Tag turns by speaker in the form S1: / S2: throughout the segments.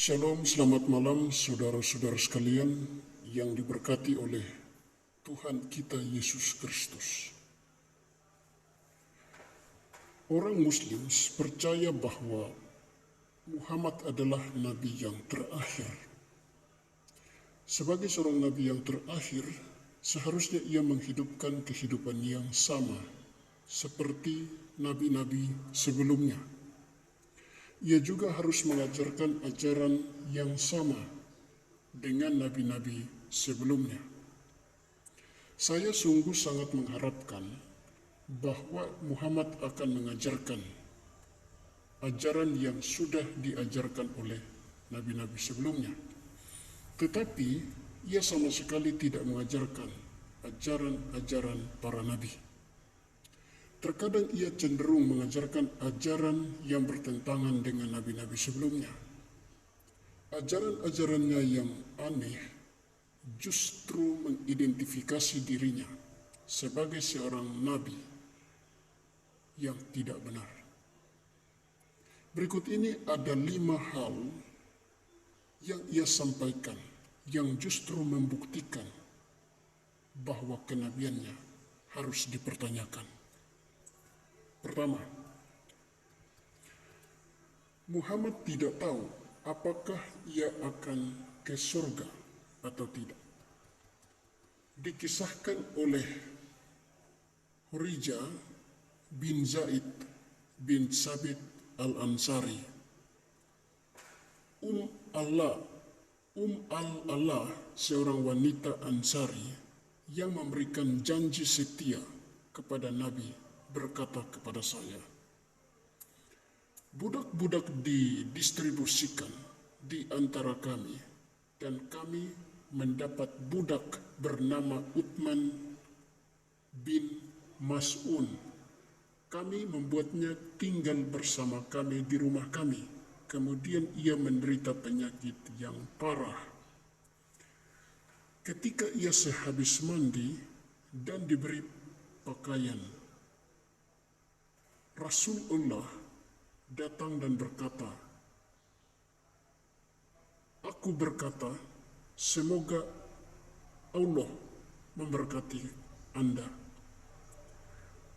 S1: Shalom, selamat malam saudara-saudara sekalian yang diberkati oleh Tuhan kita Yesus Kristus. Orang Muslim percaya bahwa Muhammad adalah nabi yang terakhir. Sebagai seorang nabi yang terakhir, seharusnya ia menghidupkan kehidupan yang sama seperti nabi-nabi sebelumnya. Ia juga harus mengajarkan ajaran yang sama dengan nabi-nabi sebelumnya. Saya sungguh sangat mengharapkan bahwa Muhammad akan mengajarkan ajaran yang sudah diajarkan oleh nabi-nabi sebelumnya. Tetapi ia sama sekali tidak mengajarkan ajaran-ajaran para nabi. Terkadang ia cenderung mengajarkan ajaran yang bertentangan dengan nabi-nabi sebelumnya. Ajaran-ajarannya yang aneh justru mengidentifikasi dirinya sebagai seorang nabi yang tidak benar. Berikut ini ada 5 hal yang ia sampaikan yang justru membuktikan bahwa kenabiannya harus dipertanyakan. Pertama, Muhammad tidak tahu apakah ia akan ke surga atau tidak. Dikisahkan oleh Khurija bin Zaid bin Sabit al-Ansari, al-Allah, seorang wanita Ansari yang memberikan janji setia kepada Nabi, berkata kepada saya, budak-budak didistribusikan di antara kami, dan kami mendapat budak bernama Uthman bin Mas'un. Kami membuatnya tinggal bersama kami di rumah kami. Kemudian ia menderita penyakit yang parah. Ketika ia sehabis mandi dan diberi pakaian, Rasulullah datang dan berkata, "Aku berkata, semoga Allah memberkati Anda.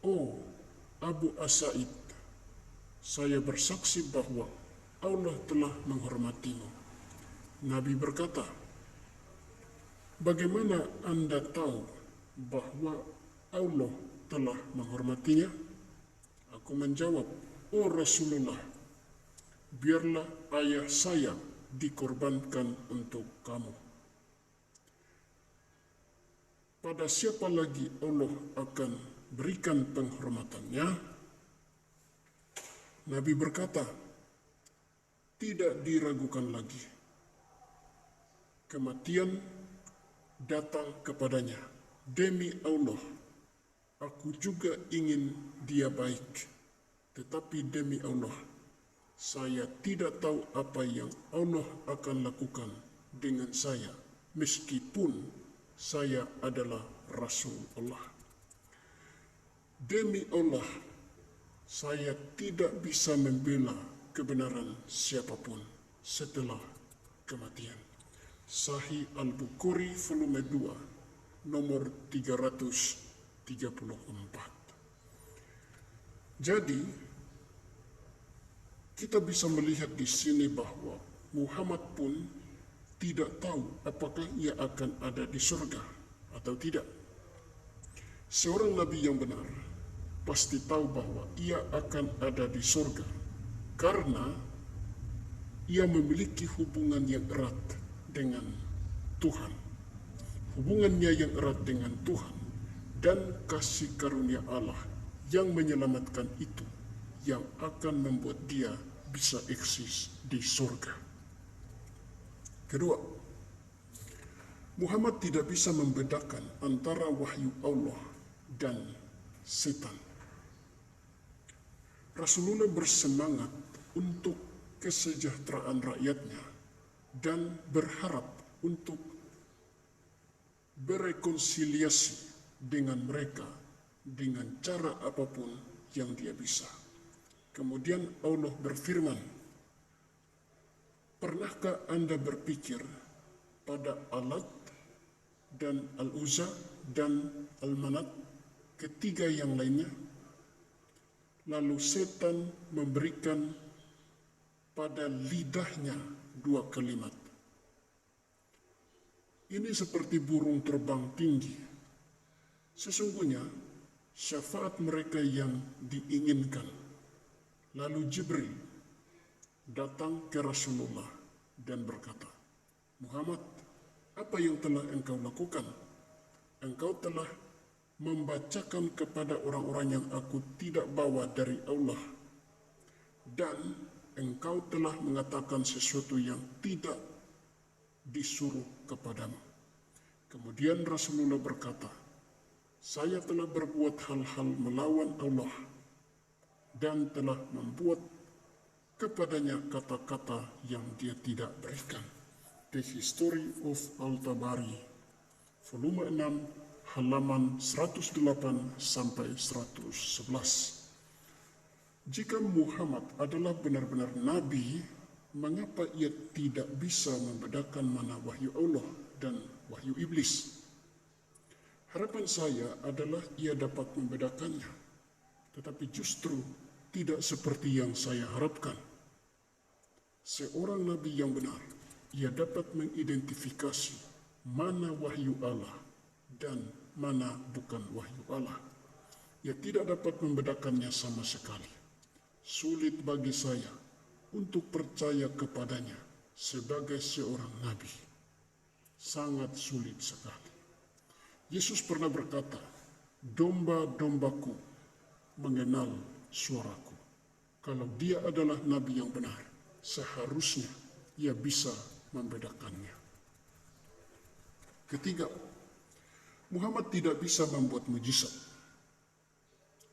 S1: Oh Abu As-Sa'id, saya bersaksi bahwa Allah telah menghormatimu." Nabi berkata, "Bagaimana Anda tahu bahwa Allah telah menghormatinya?" Aku menjawab, "Oh Rasulullah, biarlah ayah saya dikorbankan untuk kamu. Pada siapa lagi Allah akan berikan penghormatannya?" Nabi berkata, "Tidak diragukan lagi. Kematian datang kepadanya. Demi Allah, aku juga ingin dia baik. Tetapi demi Allah, saya tidak tahu apa yang Allah akan lakukan dengan saya, meskipun saya adalah Rasul Allah. Demi Allah, saya tidak bisa membela kebenaran siapapun setelah kematian." Sahih Al-Bukhari volume 2 nomor 334. Jadi, kita bisa melihat di sini bahwa Muhammad pun tidak tahu apakah ia akan ada di surga atau tidak. Seorang nabi yang benar pasti tahu bahwa ia akan ada di surga karena ia memiliki hubungan yang erat dengan Tuhan. Hubungannya yang erat dengan Tuhan dan kasih karunia Allah yang menyelamatkan itu yang akan membuat dia bisa eksis di surga. Kedua, Muhammad tidak bisa membedakan antara wahyu Allah dan setan. Rasulullah bersemangat untuk kesejahteraan rakyatnya dan berharap untuk berekonsiliasi dengan mereka dengan cara apapun yang dia bisa. Kemudian Allah berfirman, Pernahkah Anda berpikir pada Alat dan Al-Uzza dan Al-Manat, ketiga yang lainnya? Lalu setan memberikan pada lidahnya dua kalimat. Ini seperti burung terbang tinggi. Sesungguhnya syafaat mereka yang diinginkan. Lalu Jibril datang ke Rasulullah dan berkata, Muhammad, apa yang telah engkau lakukan? Engkau telah membacakan kepada orang-orang yang aku tidak bawa dari Allah, dan engkau telah mengatakan sesuatu yang tidak disuruh kepadamu. Kemudian Rasulullah berkata, saya telah berbuat hal-hal melawan Allah dan telah membuat kepadanya kata-kata yang dia tidak berikan. The History of Al-Tabari, volume 6, halaman 108 sampai 111. Jika Muhammad adalah benar-benar nabi, mengapa ia tidak bisa membedakan mana wahyu Allah dan wahyu iblis? Harapan saya adalah ia dapat membedakannya, tetapi justru tidak seperti yang saya harapkan. Seorang nabi yang benar, ia dapat mengidentifikasi mana wahyu Allah dan mana bukan wahyu Allah. Ia tidak dapat membedakannya sama sekali. Sulit bagi saya untuk percaya kepadanya sebagai seorang nabi. Sangat sulit sekali. Yesus pernah berkata, domba-dombaku mengenal suaraku. Kalau dia adalah nabi yang benar, seharusnya ia bisa membedakannya. Ketiga, Muhammad tidak bisa membuat mujizat.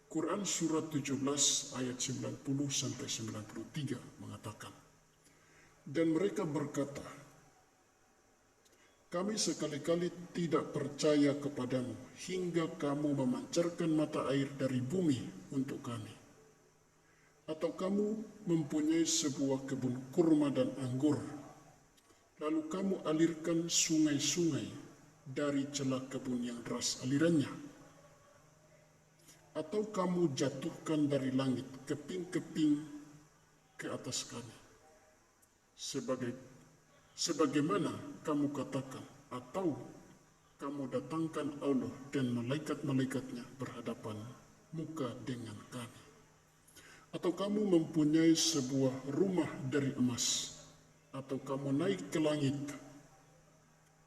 S1: Quran surat 17 ayat 90 sampai 93 mengatakan, dan mereka berkata, kami sekali-kali tidak percaya kepadamu hingga kamu memancarkan mata air dari bumi untuk kami. Atau kamu mempunyai sebuah kebun kurma dan anggur, lalu kamu alirkan sungai-sungai dari celah kebun yang deras alirannya. Atau kamu jatuhkan dari langit keping-keping ke atas kami. Sebagaimana kamu katakan, atau kamu datangkan Allah dan malaikat-malaikatnya berhadapan muka dengan kami. Atau kamu mempunyai sebuah rumah dari emas, atau kamu naik ke langit,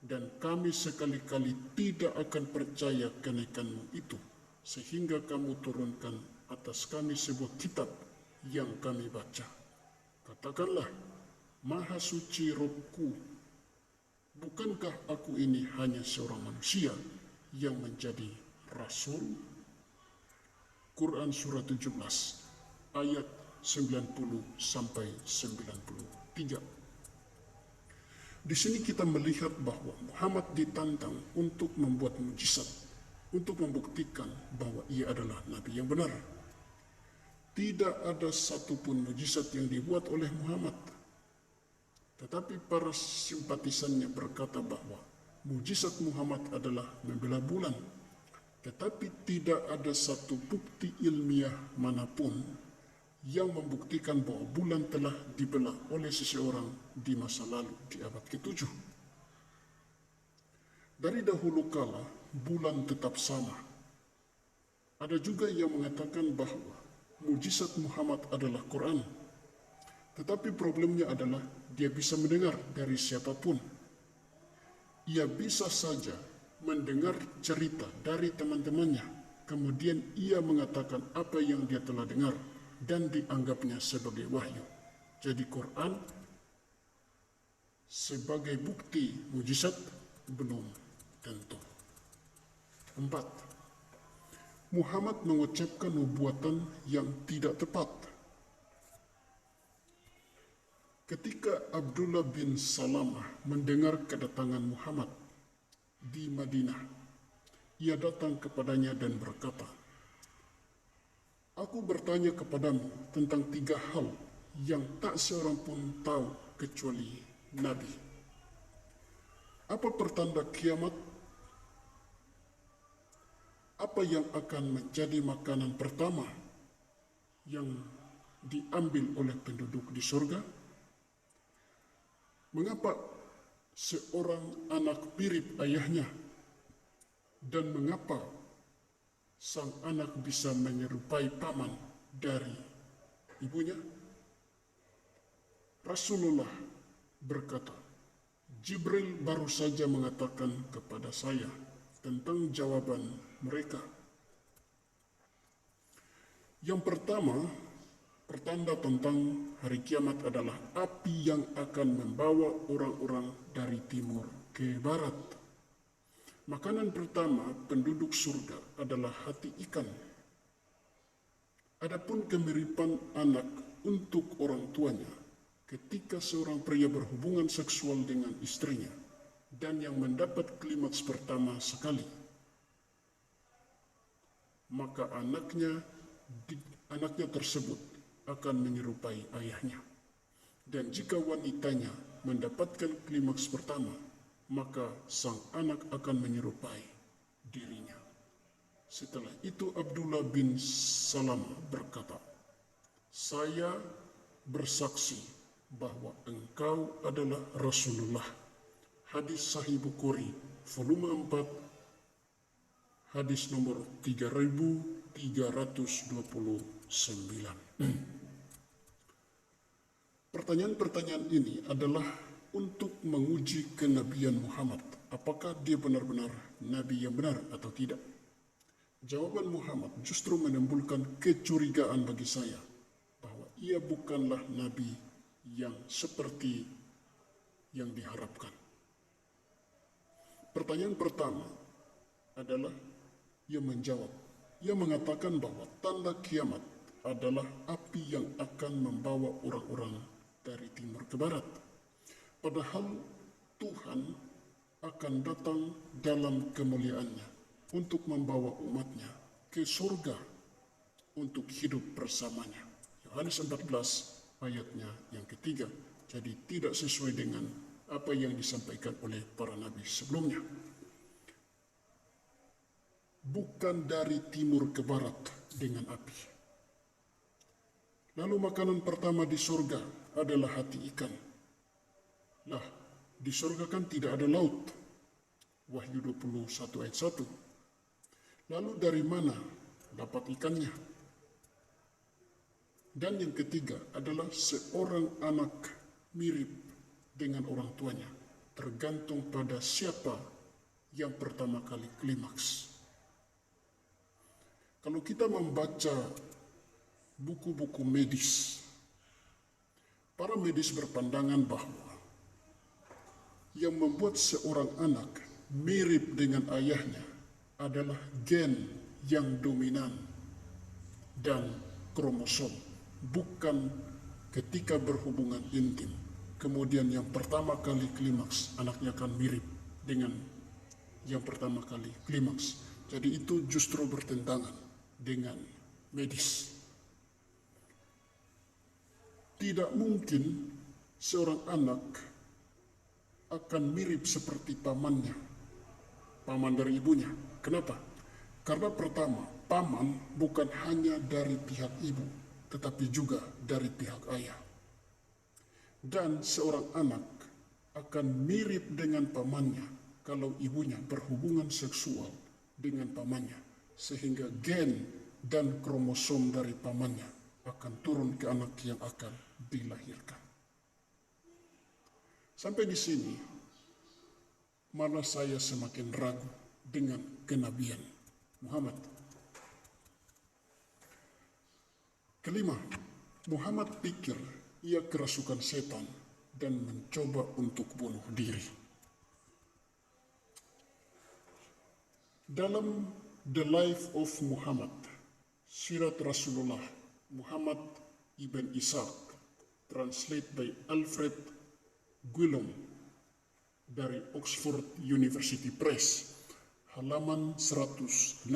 S1: dan kami sekali-kali tidak akan percaya kenaikanmu itu, sehingga kamu turunkan atas kami sebuah kitab yang kami baca. Katakanlah, Maha suci Robku, bukankah aku ini hanya seorang manusia yang menjadi rasul? Quran surat 17 ayat 90 sampai 93. Di sini kita melihat bahwa Muhammad ditantang untuk membuat mujizat, untuk membuktikan bahwa ia adalah nabi yang benar. Tidak ada satupun mujizat yang dibuat oleh Muhammad. Tetapi para simpatisannya berkata bahwa mujizat Muhammad adalah membelah bulan. Tetapi tidak ada satu bukti ilmiah manapun yang membuktikan bahwa bulan telah dibelah oleh seseorang di masa lalu di abad ke-7. Dari dahulu kala, bulan tetap sama. Ada juga yang mengatakan bahwa mujizat Muhammad adalah Quran. Tetapi problemnya adalah dia bisa mendengar dari siapapun. Ia bisa saja mendengar cerita dari teman-temannya, kemudian ia mengatakan apa yang dia telah dengar dan dianggapnya sebagai wahyu. Jadi Quran sebagai bukti mujizat belum tentu. 4. Muhammad mengucapkan nubuatan yang tidak tepat. Ketika Abdullah bin Salamah mendengar kedatangan Muhammad di Madinah, ia datang kepadanya dan berkata, Aku bertanya kepadamu tentang 3 hal yang tak seorang pun tahu kecuali Nabi. Apa pertanda kiamat? Apa yang akan menjadi makanan pertama yang diambil oleh penduduk di surga? Mengapa seorang anak mirip ayahnya? Dan mengapa sang anak bisa menyerupai paman dari ibunya? Rasulullah berkata, Jibril baru saja mengatakan kepada saya tentang jawaban mereka. Yang pertama, pertanda tentang hari kiamat adalah api yang akan membawa orang-orang dari timur ke barat. Makanan pertama penduduk surga adalah hati ikan. Adapun kemiripan anak untuk orang tuanya ketika seorang pria berhubungan seksual dengan istrinya dan yang mendapat klimaks pertama sekali, maka anaknya tersebut akan menyerupai ayahnya. Dan jika wanitanya mendapatkan klimaks pertama, maka sang anak akan menyerupai dirinya. Setelah itu Abdullah bin Salam berkata, saya bersaksi bahwa engkau adalah Rasulullah. Hadis Sahih Bukhari, volume 4, hadis nomor 3329. Pertanyaan-pertanyaan ini adalah untuk menguji kenabian Muhammad. Apakah dia benar-benar nabi yang benar atau tidak? Jawaban Muhammad justru menimbulkan kecurigaan bagi saya bahwa ia bukanlah nabi yang seperti yang diharapkan. Pertanyaan pertama adalah ia menjawab. Ia mengatakan bahwa tanda kiamat adalah api yang akan membawa orang-orang dari timur ke barat. Padahal Tuhan akan datang dalam kemuliaannya untuk membawa umatnya ke surga untuk hidup bersamanya. Yohanes 14 ayatnya yang ketiga. Jadi tidak sesuai dengan apa yang disampaikan oleh para nabi sebelumnya. Bukan dari timur ke barat dengan api. Lalu makanan pertama di surga adalah hati ikan. Lah, di surga kan tidak ada laut. Wahyu 21 ayat 1. Lalu dari mana dapat ikannya? Dan yang ketiga adalah seorang anak mirip dengan orang tuanya. Tergantung pada siapa yang pertama kali klimaks. Kalau kita membaca buku-buku medis, para medis berpandangan bahwa yang membuat seorang anak mirip dengan ayahnya adalah gen yang dominan dan kromosom, bukan ketika berhubungan intim. Kemudian yang pertama kali klimaks, anaknya akan mirip dengan yang pertama kali klimaks. Jadi itu justru bertentangan dengan medis. Tidak mungkin seorang anak akan mirip seperti pamannya, paman dari ibunya. Kenapa? Karena pertama, paman bukan hanya dari pihak ibu, tetapi juga dari pihak ayah. Dan seorang anak akan mirip dengan pamannya kalau ibunya berhubungan seksual dengan pamannya, sehingga gen dan kromosom dari pamannya akan turun ke anak yang akan dilahirkan. Sampai di sini, malah saya semakin ragu dengan kenabian Muhammad. Kelima, Muhammad pikir ia kerasukan setan dan mencoba untuk bunuh diri. Dalam The Life of Muhammad, Sirat Rasulullah Muhammad Ibn Ishaq, translate by Alfred Guillaume dari Oxford University Press, halaman 106,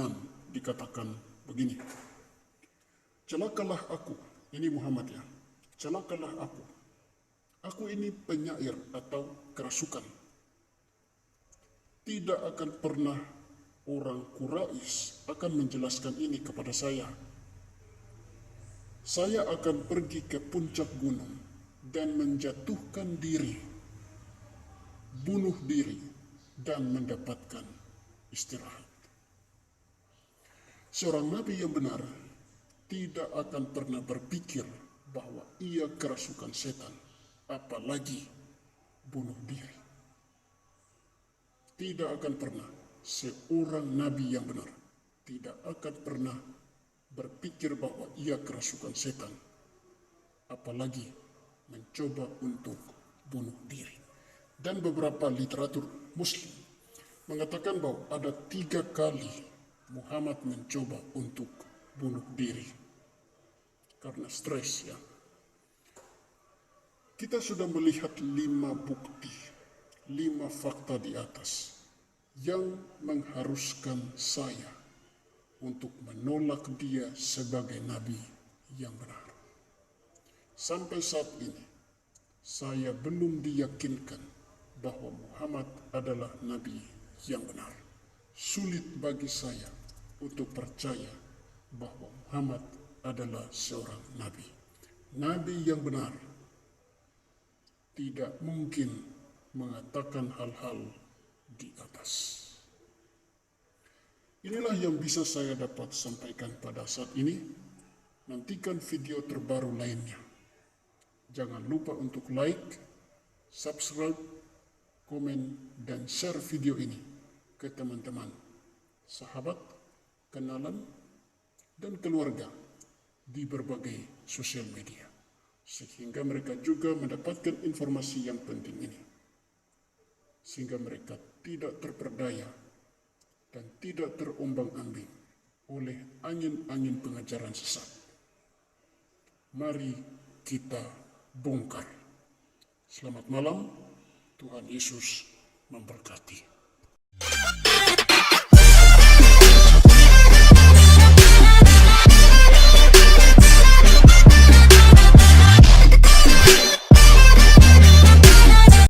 S1: dikatakan begini. Celakalah aku, ini Muhammad ya, celakalah aku. Aku ini penyair atau kerasukan. Tidak akan pernah orang Quraisy akan menjelaskan ini kepada saya. Saya akan pergi ke puncak gunung dan menjatuhkan diri, bunuh diri, dan mendapatkan istirahat. Seorang nabi yang benar tidak akan pernah berpikir bahwa ia kerasukan setan, apalagi bunuh diri. Tidak akan pernah seorang nabi yang benar tidak akan pernah berpikir bahwa ia kerasukan setan, apalagi mencoba untuk bunuh diri. Dan beberapa literatur Muslim mengatakan bahwa ada 3 kali Muhammad mencoba untuk bunuh diri karena stres ya. Kita sudah melihat 5 bukti, 5 fakta di atas yang mengharuskan saya untuk menolak dia sebagai nabi yang benar. Sampai saat ini, saya belum diyakinkan bahwa Muhammad adalah nabi yang benar. Sulit bagi saya untuk percaya bahwa Muhammad adalah seorang nabi. Nabi yang benar tidak mungkin mengatakan hal-hal di atas. Inilah yang bisa saya dapat sampaikan pada saat ini. Nantikan video terbaru lainnya. Jangan lupa untuk like, subscribe, komen, dan share video ini ke teman-teman, sahabat, kenalan, dan keluarga di berbagai sosial media, sehingga mereka juga mendapatkan informasi yang penting ini, sehingga mereka tidak terperdaya dan tidak terombang-ambing oleh angin-angin pengajaran sesat. Mari kita bongkar. Selamat malam, Tuhan Yesus memberkati.